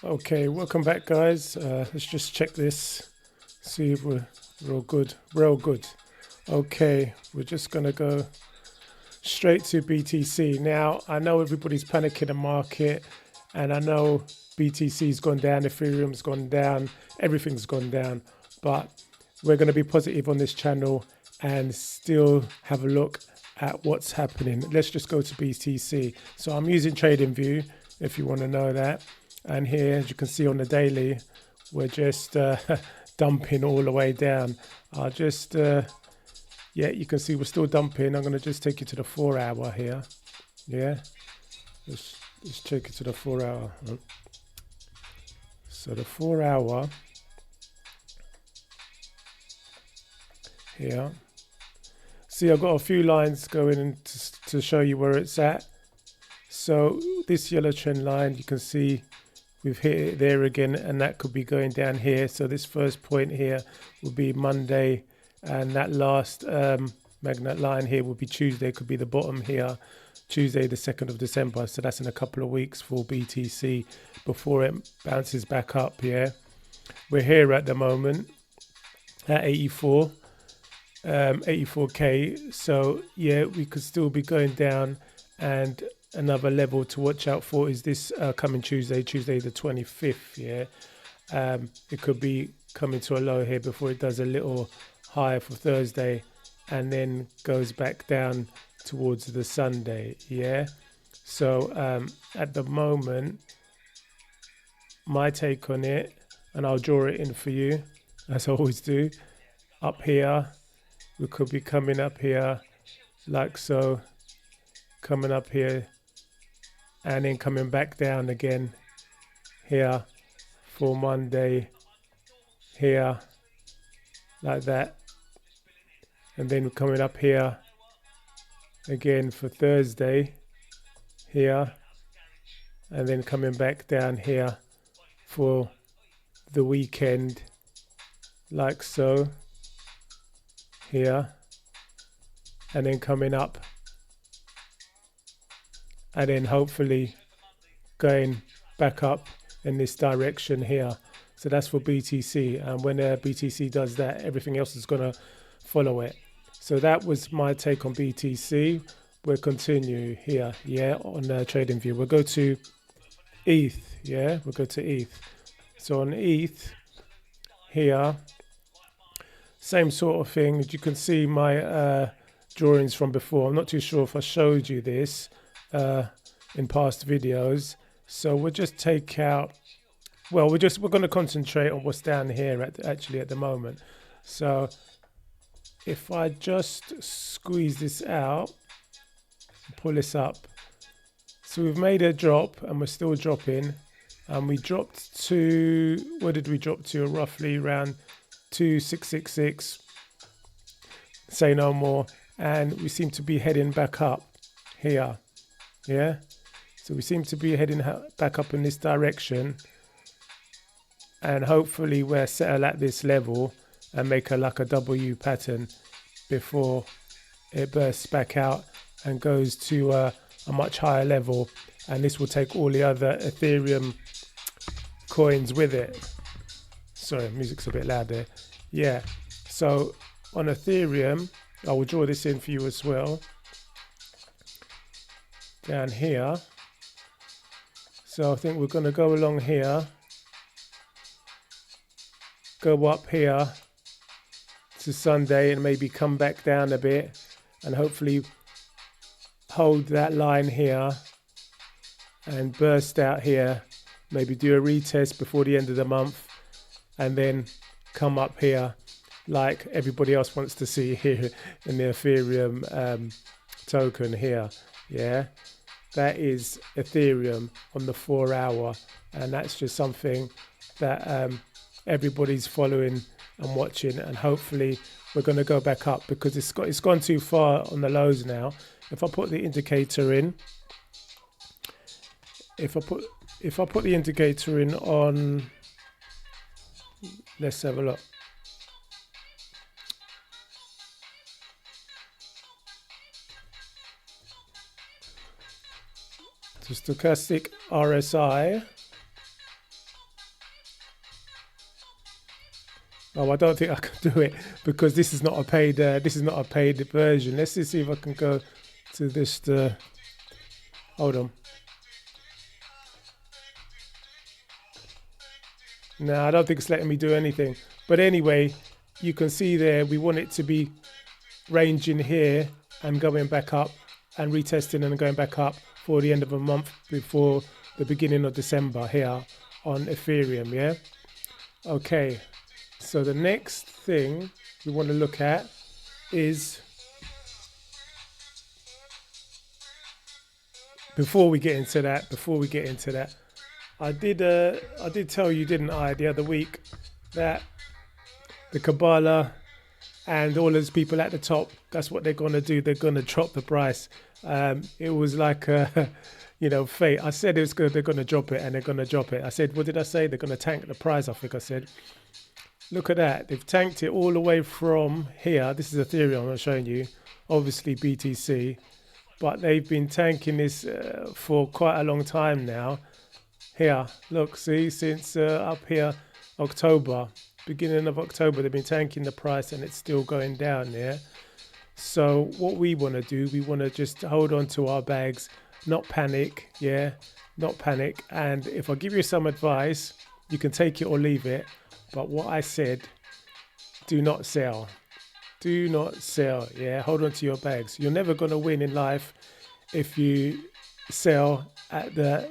Okay, welcome back, guys. Let's just check this, see if we're all good. We're all good. Okay, we're just gonna go straight to BTC. Now, I know everybody's panicking the market, and I know BTC's gone down, Ethereum's gone down, everything's gone down, but we're going to be positive on this channel and still have a look at what's happening. Let's just go to BTC. So I'm using TradingView if you want to know that. And here, as you can see on the daily, we're just dumping all the way down. I'll just yeah, you can see we're still dumping. I'm going to just take you to the 4 hour here. Yeah, let's take it to the 4 hour. So the 4 hour here. See, I've got a few lines going in to show you where it's at. So this yellow trend line, you can see we've hit it there again, and that could be going down here. So this first point here will be Monday, and that last magnet line here will be Tuesday, could be the bottom here, Tuesday the 2nd of December. So that's in a couple of weeks for BTC before it bounces back up. Yeah, we're here at the moment at 84k. So yeah, we could still be going down, and another level to watch out for is this coming Tuesday the 25th. Yeah, it could be coming to a low here before it does a little higher for Thursday, and then goes back down towards the Sunday. Yeah, so at the moment, my take on it, and I'll draw it in for you as I always do. Up here, we could be coming up here like so, coming up here, and then coming back down again here for Monday, here like that, and then coming up here again for Thursday here, and then coming back down here for the weekend like so here, and then coming up, and then hopefully going back up in this direction here. So that's for BTC, and when BTC does that, everything else is going to follow it. So that was my take on BTC. We'll continue here, yeah, on TradingView. We'll go to ETH, yeah, we'll go to ETH. So on ETH here, same sort of thing. As you can see my drawings from before. I'm not too sure if I showed you this in past videos. So we'll just take out, well, we're going to concentrate on what's down here actually at the moment. So if I just squeeze this out, pull this up. So we've made a drop, and we're still dropping. And we dropped to, what did we drop to? Roughly around 2666. Say no more. And we seem to be heading back up here. Yeah. So we seem to be heading back up in this direction. And hopefully we'll settle at this level and make like a W pattern before it bursts back out and goes to a much higher level. And this will take all the other Ethereum coins with it. Sorry, music's a bit loud there. Yeah, so on Ethereum, I will draw this in for you as well. Down here. So I think we're going to go along here. Go up here to Sunday and maybe come back down a bit. And hopefully hold that line here and burst out here. Maybe do a retest before the end of the month, and then come up here like everybody else wants to see here in the Ethereum token here. Yeah, that is Ethereum on the 4 hour, and that's just something that everybody's following and watching, and hopefully we're going to go back up because it's gone too far on the lows now. If I put the indicator in, if I put the indicator in on, let's have a look. So stochastic RSI, Oh, I don't think I can do it because this is not a paid. This is not a paid version. Let's just see if I can go to this. Hold on. No, I don't think it's letting me do anything. But anyway, you can see there. We want it to be ranging here and going back up and retesting and going back up for the end of a month before the beginning of December here on Ethereum. Yeah. Okay. So the next thing we want to look at is, before we get into that, I did tell you, didn't I, the other week, that the Kabbalah and all those people at the top, that's what they're gonna do. They're gonna drop the price. It was like fate. I said they're gonna drop it, and they're gonna drop it. I said, what did I say? They're gonna tank the price. I think I said. Look at that. They've tanked it all the way from here. This is Ethereum I'm showing you. Obviously BTC. But they've been tanking this for quite a long time now. Here, look, see, since up here, October, beginning of October, they've been tanking the price and it's still going down there. So what we want to do, we want to just hold on to our bags, not panic, yeah, not panic. And if I give you some advice, you can take it or leave it. But what I said, do not sell. Do not sell, yeah? Hold on to your bags. You're never going to win in life if you sell at the,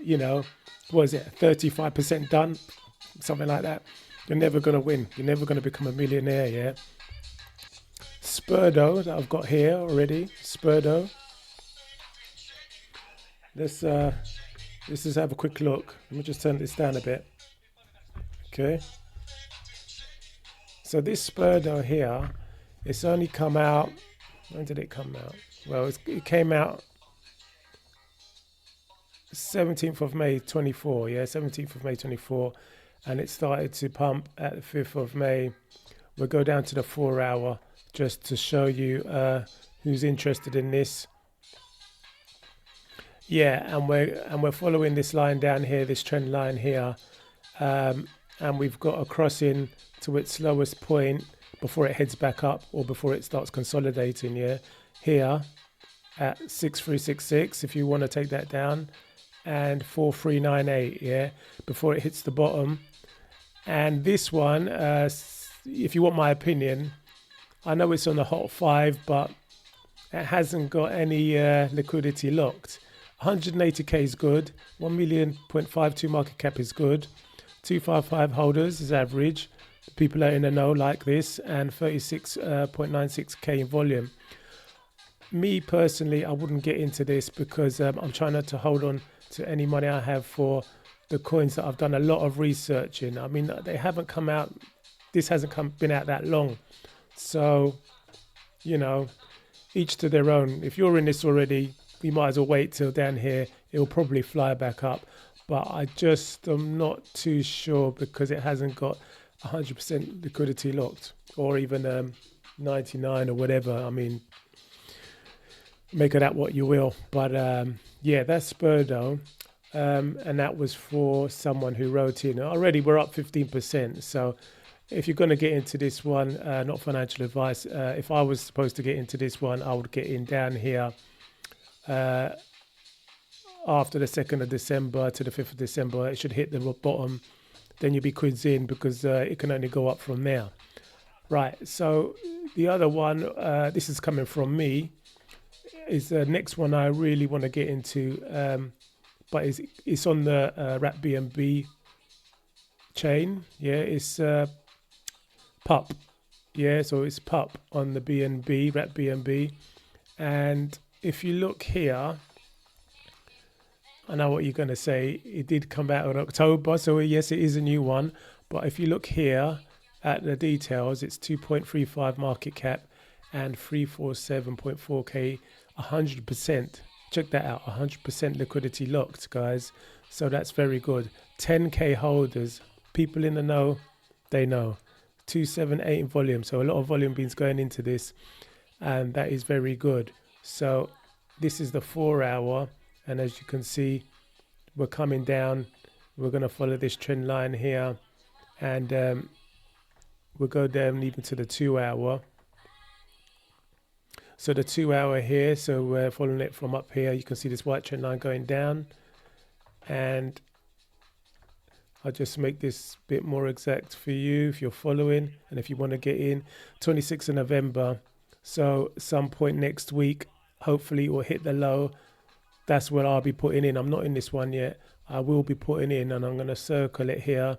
what is it, 35% done? Something like that. You're never going to win. You're never going to become a millionaire, yeah? Spurdo that I've got here already. Spurdo. Let's just have a quick look. Let me just turn this down a bit. Okay. So this Spurdo here, it's only come out. When did it come out? Well, it came out 17th of May 24. Yeah, 17th of May 24, and it started to pump at the 5th of May. We'll go down to the 4 hour just to show you who's interested in this. Yeah, and we're following this line down here, this trend line here, and we've got a crossing to its lowest point before it heads back up or before it starts consolidating. Yeah, here at 6366 if you want to take that down, and 4398, yeah, before it hits the bottom. And this one, if you want my opinion, I know it's on the hot 5, but it hasn't got any liquidity locked. 180k is good, 1.52 million market cap is good, 255 holders is average, people are in the know like this, and 36.96k in volume. Me personally, I wouldn't get into this because I'm trying not to hold on to any money I have for the coins that I've done a lot of research in. I mean, they haven't come out, this hasn't been out that long. So, each to their own. If you're in this already, you might as well wait till down here. It'll probably fly back up. But I just am not too sure because it hasn't got 100% liquidity locked, or even 99 or whatever. I mean, make of that what you will. But yeah, that's Spurdo. And that was for someone who wrote in. Already we're up 15%. So if you're going to get into this one, not financial advice, if I was supposed to get into this one, I would get in down here after the 2nd of December to the 5th of December. It should hit the bottom. Then you'll be quids in because it can only go up from there. Right, so the other one, this is coming from me, is the next one I really want to get into, but it's on the Wrap BNB chain. Yeah, it's PUP. Yeah, so it's PUP on the BNB, Wrap BNB. And if you look here, I know what you're going to say. It did come out in October, so yes, it is a new one. But if you look here at the details, it's 2.35 market cap and 347.4k, 100%. Check that out, 100% liquidity locked, guys. So that's very good. 10k holders, people in the know, they know. 278 in volume, so a lot of volume beans going into this, and that is very good. So this is the 4 hour. And as you can see, we're coming down. We're going to follow this trend line here. And We'll go down even to the 2 hour. So the 2 hour here, so we're following it from up here. You can see this white trend line going down, and I'll just make this a bit more exact for you if you're following, and if you want to get in. 26th of November, so some point next week, hopefully it will hit the low. That's what I'll be putting in. I'm not in this one yet. I will be putting in, and I'm going to circle it here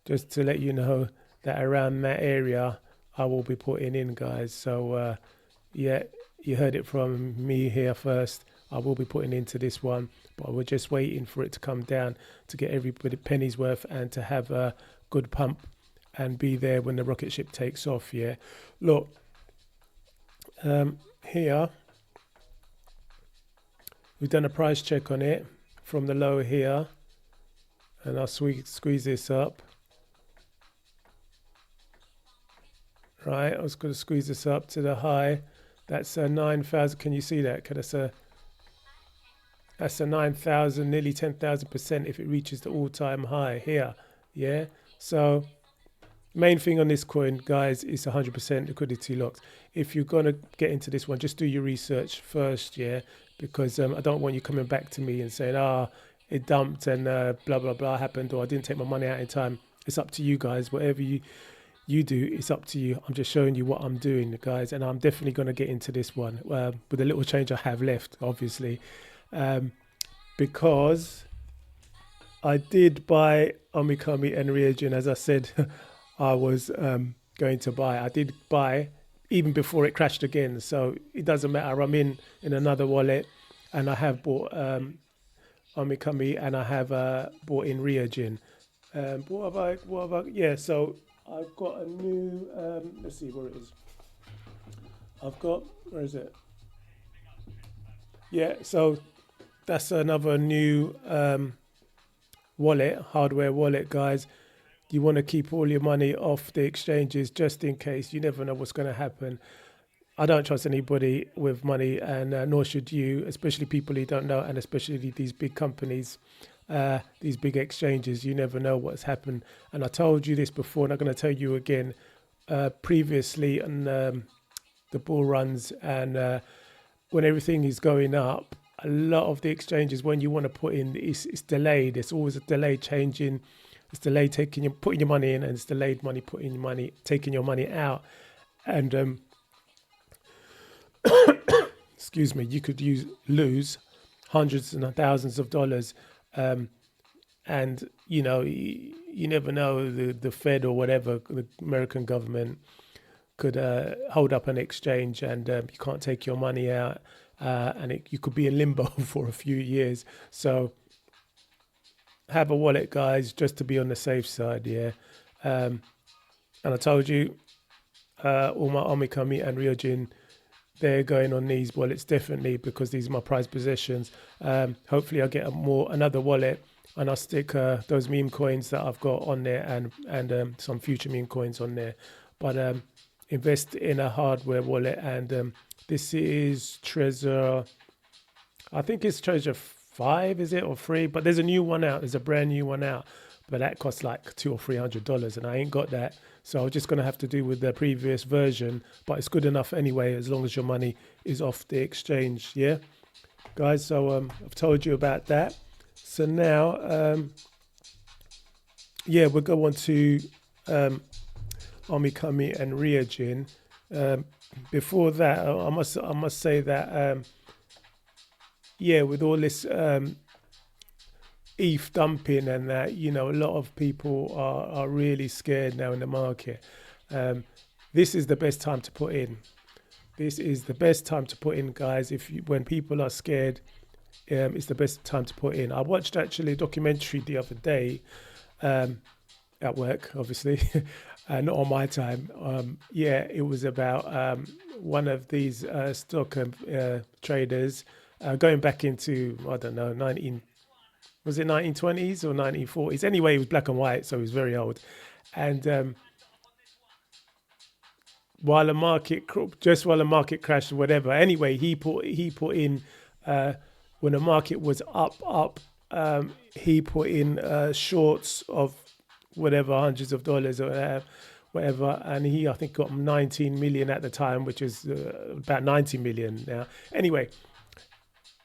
just to let you know that around that area I will be putting in, guys. So yeah, you heard it from me here first. I will be putting into this one, but we're just waiting for it to come down to get everybody penny's worth and to have a good pump and be there when the rocket ship takes off. Yeah, look, here we've done a price check on it from the low here, and I'll squeeze this up. Right, I was going to squeeze this up to the high. That's a 9,000. Can you see that? That's a 9,000, nearly 10,000% if it reaches the all-time high here. Yeah. So main thing on this coin, guys, is 100% liquidity locks. If you're gonna get into this one, just do your research first, yeah, because I don't want you coming back to me and saying, it dumped and blah blah blah happened, or I didn't take my money out in time. It's up to you guys. Whatever you do, it's up to you. I'm just showing you what I'm doing, guys, and I'm definitely going to get into this one with a little change I have left, obviously, because I did buy Omikami and Ryujin, as I said I was going to buy. I did buy even before it crashed again, so it doesn't matter. I'm in another wallet, and I have bought Omikami, and I have bought in Ryujin. What have I? Yeah, so I've got a new, let's see where it is. Where is it? Yeah, so that's another new wallet, hardware wallet, guys. You want to keep all your money off the exchanges just in case. You never know what's going to happen. I don't trust anybody with money, and nor should you, especially people you don't know, and especially these big companies. These big exchanges, you never know what's happened. And I told you this before, and I'm going to tell you again, previously on the bull runs, and when everything is going up, a lot of the exchanges, when you want to put in, it's delayed. It's always a delay changing. It's delayed putting your money in, and it's delayed taking your money out. And excuse me, you could lose hundreds and thousands of dollars. And you never know, the Fed or whatever, the American government could hold up an exchange, and you can't take your money out, and you could be in limbo for a few years. So have a wallet, guys, just to be on the safe side. Yeah. And I told you, all my Omikami and Ryujin, they're going on these wallets definitely, because these are my prized possessions. Hopefully I'll get another wallet, and I'll stick those meme coins that I've got on there, and some future meme coins on there. But invest in a hardware wallet, and this is Trezor. I think it's Trezor 5, is it, or 3? But there's a new one out. There's a brand new one out, but that costs like $200 or $300, and I ain't got that. So I'm just going to have to do with the previous version, but it's good enough anyway, as long as your money is off the exchange. Yeah, guys. So I've told you about that. So now, yeah, we'll go on to Omikami and Ryujin. Before that, I must say that, yeah, with all this ETH dumping and that, a lot of people are really scared now in the market. This is the best time to put in. This is the best time to put in, guys. When people are scared, it's the best time to put in. I watched actually a documentary the other day, at work, obviously, not on my time. Yeah, it was about one of these stock traders going back into, I don't know, 1920s or 1940s? Anyway, it was black and white, so he was very old. And while the market crashed or whatever, anyway, he put in when the market was up, he put in shorts of whatever, hundreds of dollars or whatever, whatever, and he, I think, got 19 million at the time, which is about 90 million now. Anyway,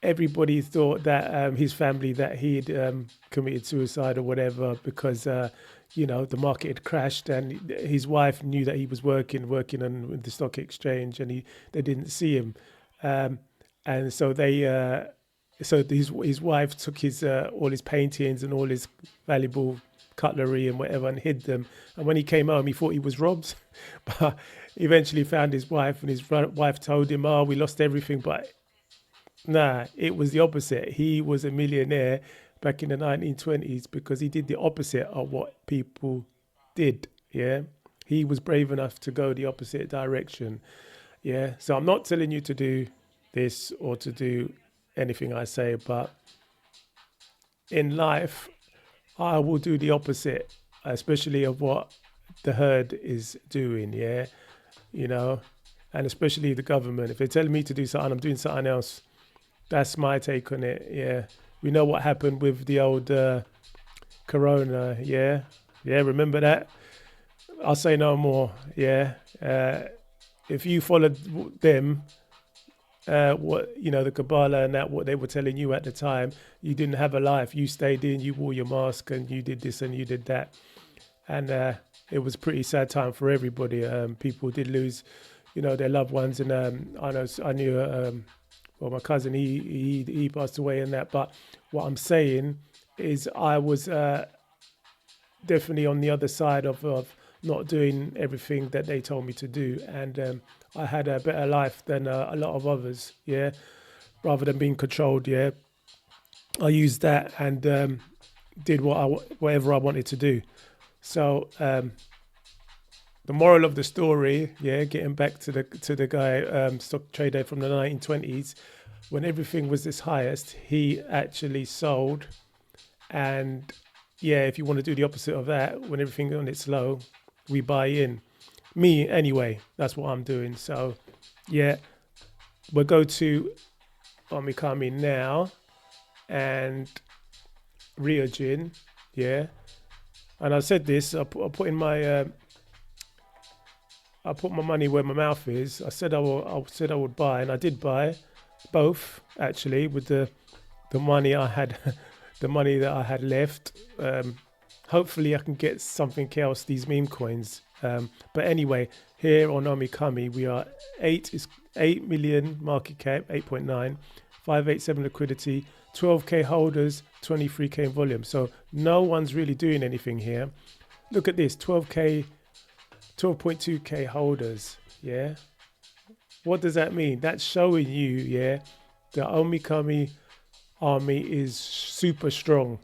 everybody thought that his family, that he'd committed suicide or whatever, because the market had crashed, and his wife knew that he was working on the stock exchange, and they didn't see him, and so his wife took his all his paintings and all his valuable cutlery and whatever and hid them. And when he came home, he thought he was robbed, but eventually found his wife, and his wife told him, "Oh, we lost everything." But nah, it was the opposite. He was a millionaire back in the 1920s because he did the opposite of what people did. Yeah, he was brave enough to go the opposite direction. Yeah, so I'm not telling you to do this or to do anything I say, but in life, I will do the opposite, especially of what the herd is doing. Yeah, and especially the government. If they're telling me to do something, I'm doing something else. That's my take on it. Yeah, we know what happened with the old corona. Yeah, remember that? I'll say no more. Yeah, if you followed them, what the Kabbalah and that, what they were telling you at the time, you didn't have a life. You stayed in, you wore your mask, and you did this and you did that, and it was a pretty sad time for everybody. People did lose, their loved ones, and I knew. Well, my cousin, he passed away in that. But what I'm saying is I was definitely on the other side of not doing everything that they told me to do. And I had a better life than a lot of others, yeah, rather than being controlled, yeah. I used that and did whatever I wanted to do. So the moral of the story, yeah, getting back to the guy, stock trader from the 1920s, when everything was its highest, he actually sold. And yeah, if you want to do the opposite of that, when everything on its low, we buy in. Me anyway, that's what I'm doing. So yeah, we'll go to Omikami now and Ryujin, yeah. And I said this, I put in my I put my money where my mouth is. I said I would buy, and I did buy both actually with the money I had, the money that I had left. Hopefully, I can get something else. These meme coins. But anyway, here on Omikami, we are 8 million market cap, 8.9, 587 liquidity, 12k holders, 23k in volume. So no one's really doing anything here. Look at this, 12.2k holders, yeah. What does that mean? That's showing you, yeah, the Omikami army is super strong.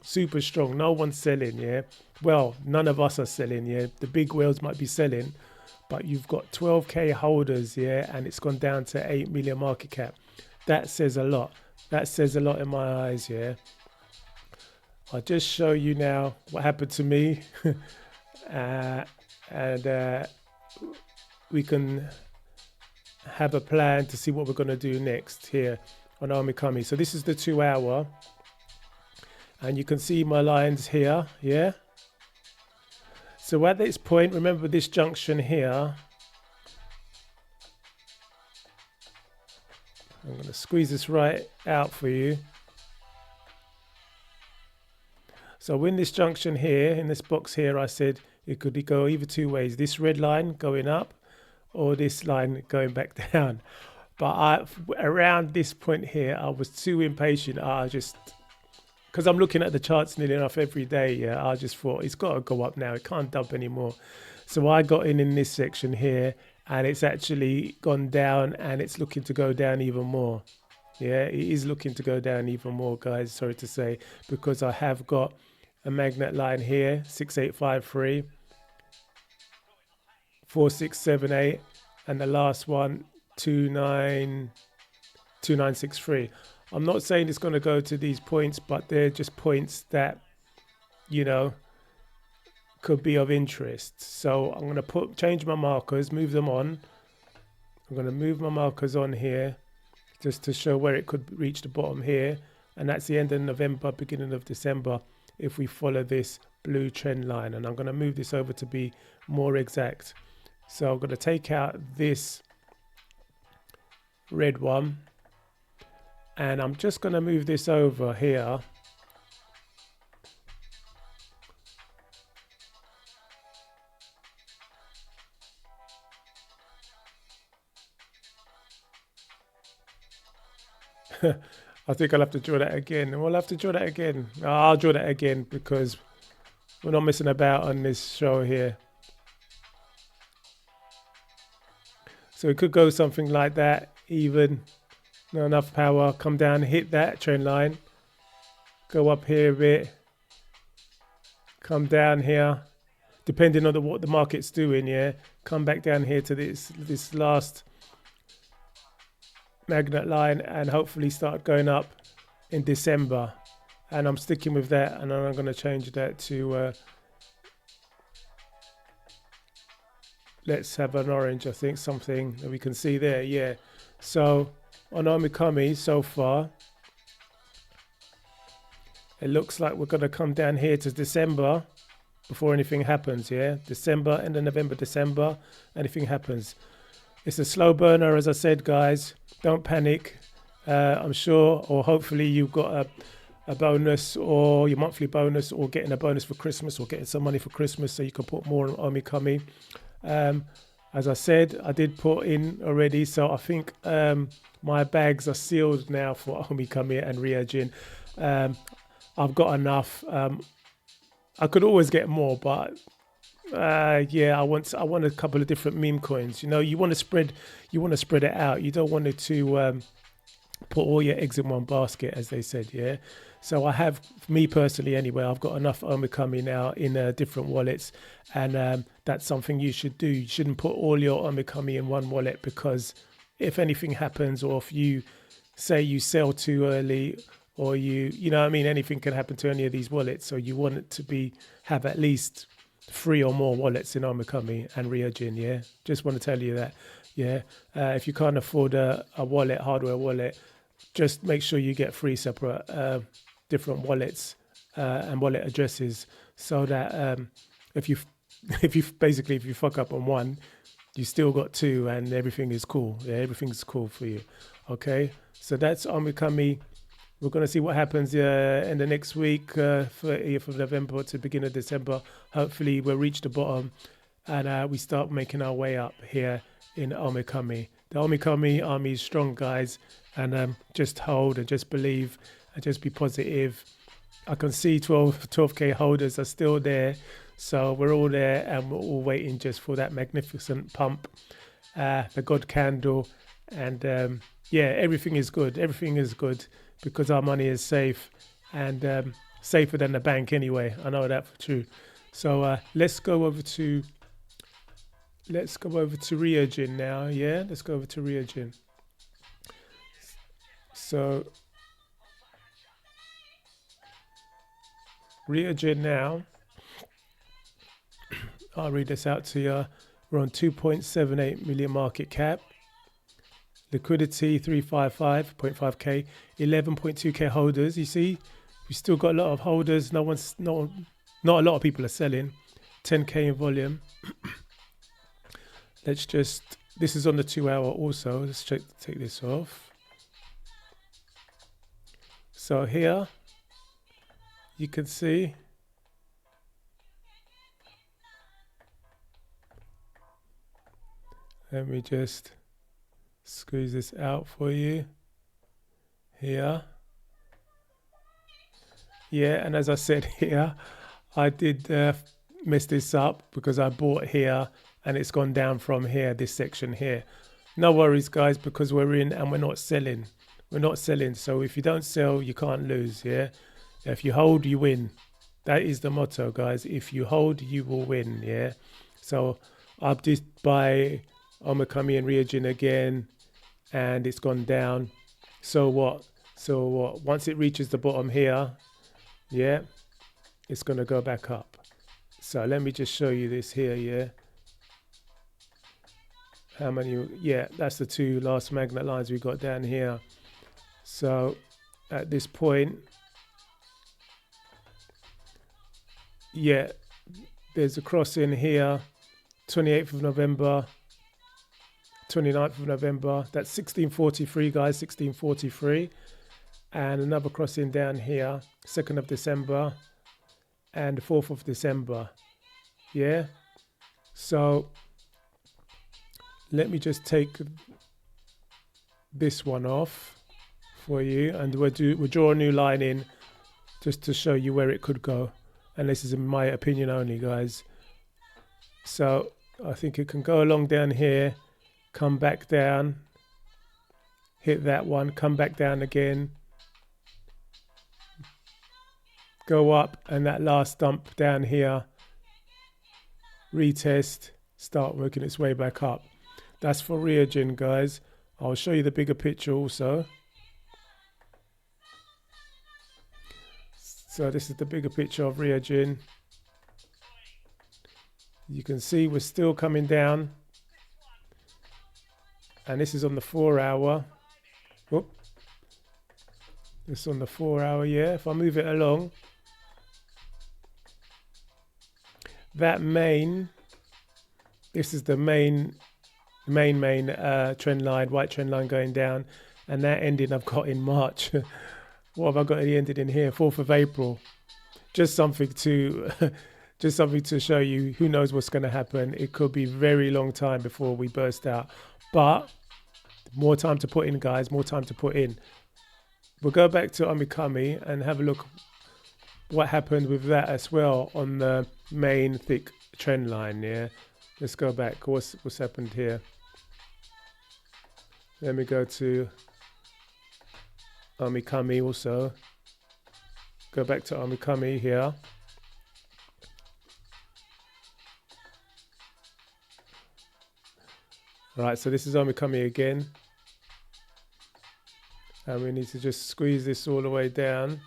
No one's selling, yeah. Well, none of us are selling, yeah. The big whales might be selling, but you've got 12k holders, yeah, and it's gone down to 8 million market cap. That says a lot. That says a lot in my eyes, yeah. I'll just show you now what happened to me. And we can have a plan to see what we're going to do next here on Omikami. So this is the 2 hour, and you can see my lines here, yeah. So at this point, remember this junction here, I'm going to squeeze this right out for you. So in this junction here, in this box here, I said it could go either 2 ways. This red line going up or this line going back down. But around this point here, I was too impatient. I just, because I'm looking at the charts nearly enough every day, yeah, I just thought it's got to go up now. It can't dump anymore. So I got in this section here, and it's actually gone down, and it's looking to go down even more. Yeah, it is looking to go down even more, guys. Sorry to say, because I have got a magnet line here, 6853, 4678, and the last one, 2963. I'm not saying it's going to go to these points, but they're just points that, could be of interest. So I'm going to change my markers, move them on. I'm going to move my markers on here just to show where it could reach the bottom here. And that's the end of November, beginning of December, if we follow this blue trend line. And I'm going to move this over to be more exact. So I'm going to take out this red one, and I'm just going to move this over here. I think I'll have to draw that again. We'll have to draw that again. I'll draw that again because we're not messing about on this show here. So it could go something like that, even, not enough power, come down, hit that trend line, go up here a bit, come down here, depending on what the market's doing, yeah, come back down here to this last magnet line and hopefully start going up in December. And I'm sticking with that, and then I'm going to change that to let's have an orange, I think, something that we can see there. Yeah, so on Omikami so far it looks like we're going to come down here to December before anything happens. Yeah, December, end of November, December, anything happens. It's a slow burner, as I said, guys. Don't panic. I'm sure, or hopefully you've got a bonus, or your monthly bonus, or getting a bonus for Christmas, or getting some money for Christmas so you can put more on Omikami. As I said, I did put in already, so I think my bags are sealed now for Omikami and Ryujin. I've got enough. I could always get more, but yeah, I want a couple of different meme coins. You know, you want to spread it out. You don't want it to put all your eggs in one basket, as they said. Yeah. So I have, me personally anyway, I've got enough Omikami now in different wallets, and that's something you should do. You shouldn't put all your Omikami in one wallet, because if anything happens, or if you say you sell too early, or you know what I mean, anything can happen to any of these wallets. So you want it to have at least 3 or more wallets in Omikami and Ryujin. Yeah, just want to tell you that. Yeah, if you can't afford a wallet, hardware wallet, just make sure you get 3 separate different wallets and wallet addresses, so that if you fuck up on one, you still got 2 and everything is cool. Yeah, everything's cool for you. Okay, so that's Omikami. We're going to see what happens in the next week, from November to beginning of December. Hopefully we'll reach the bottom and we start making our way up here in Omikami. The Omikami army is strong, guys, and just hold and just believe and just be positive. I can see 12k holders are still there, so we're all there and we're all waiting just for that magnificent pump, the God candle, and yeah, everything is good. Everything is good because our money is safe, and safer than the bank anyway. I know that for true. So let's go over to Ryujin now. Yeah, let's go over to Ryujin. So Ryujin now, I'll read this out to you. We're on 2.78 million market cap. Liquidity 355.5k, 11.2k holders. You see, we still got a lot of holders. Not a lot of people are selling. 10k in volume. Let's just, this is on the 2 hour also. Let's take this off. So here you can see let me just squeeze this out for you here. Yeah, and as I said here, I did mess this up because I bought here and it's gone down from here, this section here. No worries, guys, because we're in and we're not selling. We're not selling. So if you don't sell, you can't lose. Yeah. If you hold, you win. That is the motto, guys. If you hold, you will win. Yeah. So I've just buy Omikami and Ryujin again, and it's gone down. So what? So what? Once it reaches the bottom here, yeah, it's going to go back up. So let me just show you this here. Yeah. How many? Yeah, that's the 2 last magnet lines we got down here. So at this point, yeah, there's a cross in here, 28th of November, 29th of November. That's 1643, guys, 1643. And another crossing down here, 2nd of December and 4th of December. Yeah. So let me just take this one off for you, and we'll draw a new line in just to show you where it could go. And this is in my opinion only, guys. So I think it can go along down here, come back down, hit that one, come back down again, go up, and that last dump down here, retest, start working its way back up. That's for Ryujin, guys. I'll show you the bigger picture also. So this is the bigger picture of Ryujin. You can see we're still coming down. And this is on the 4 hour. Whoop. This is on the 4 hour, yeah. If I move it along, that main, this is the main trend line, white trend line going down, and that ending I've got in March. What have I got ended in here? 4th of April. Just something to just something to show you. Who knows what's going to happen? It could be a very long time before we burst out, but more time to put in, guys, more time to put in. We'll go back to Omikami and have a look what happened with that as well on the main thick trend line. Yeah, let's go back. What's happened here? Let me go to Omikami also. Go back to Omikami here. Right, so this is Omikami again. And we need to just squeeze this all the way down.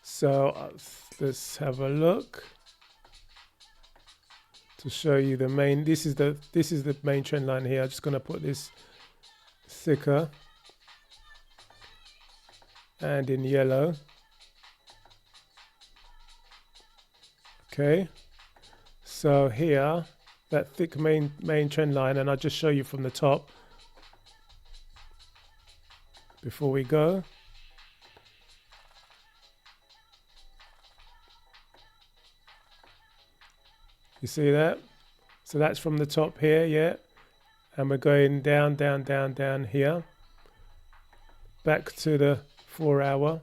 So let's have a look to show you the main. This is the main trend line here. I'm just going to put this thicker and in yellow. Okay, so here, that thick main trend line, and I'll just show you from the top before we go. You see that? So that's from the top here, yeah. And we're going down, down, down, down here. Back to the 4 hour.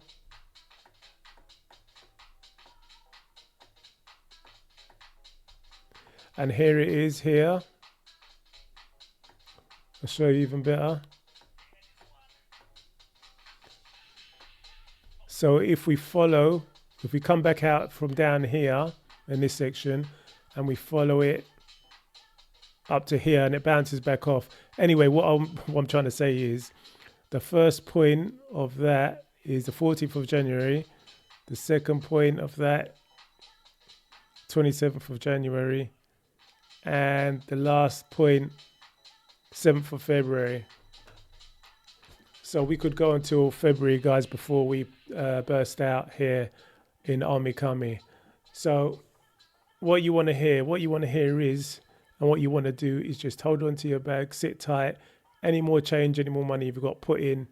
And here it is here. I'll show you even better. So if we come back out from down here in this section and we follow it up to here and it bounces back off. Anyway, what I'm trying to say is the first point of that is the 14th of January. The second point of that, 27th of January. And the last point, 7th of February. So we could go until February, guys, before we burst out here in Omikami. So what you want to hear is, and what you want to do is just hold on to your bag, sit tight. Any more change, any more money you've got, put in.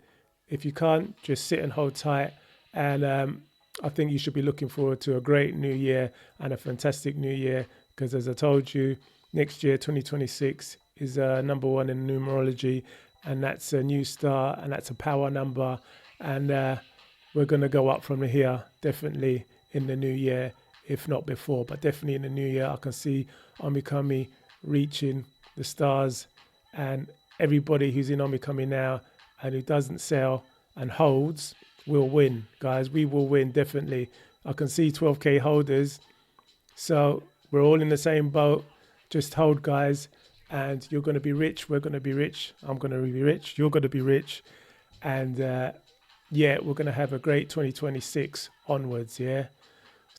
If you can't, just sit and hold tight. And I think you should be looking forward to a great new year and a fantastic new year. Because as I told you, next year, 2026, is number one in numerology. And that's a new star, and that's a power number. And we're going to go up from here, definitely in the new year, if not before. But definitely in the new year, I can see Omikami reaching the stars, and everybody who's in Omikami now and who doesn't sell and holds will win, guys. We will win, definitely. I can see 12k holders, so we're all in the same boat. Just hold, guys, and you're going to be rich. We're going to be rich. I'm going to be rich. You're going to be rich. And yeah, we're going to have a great 2026 onwards, yeah.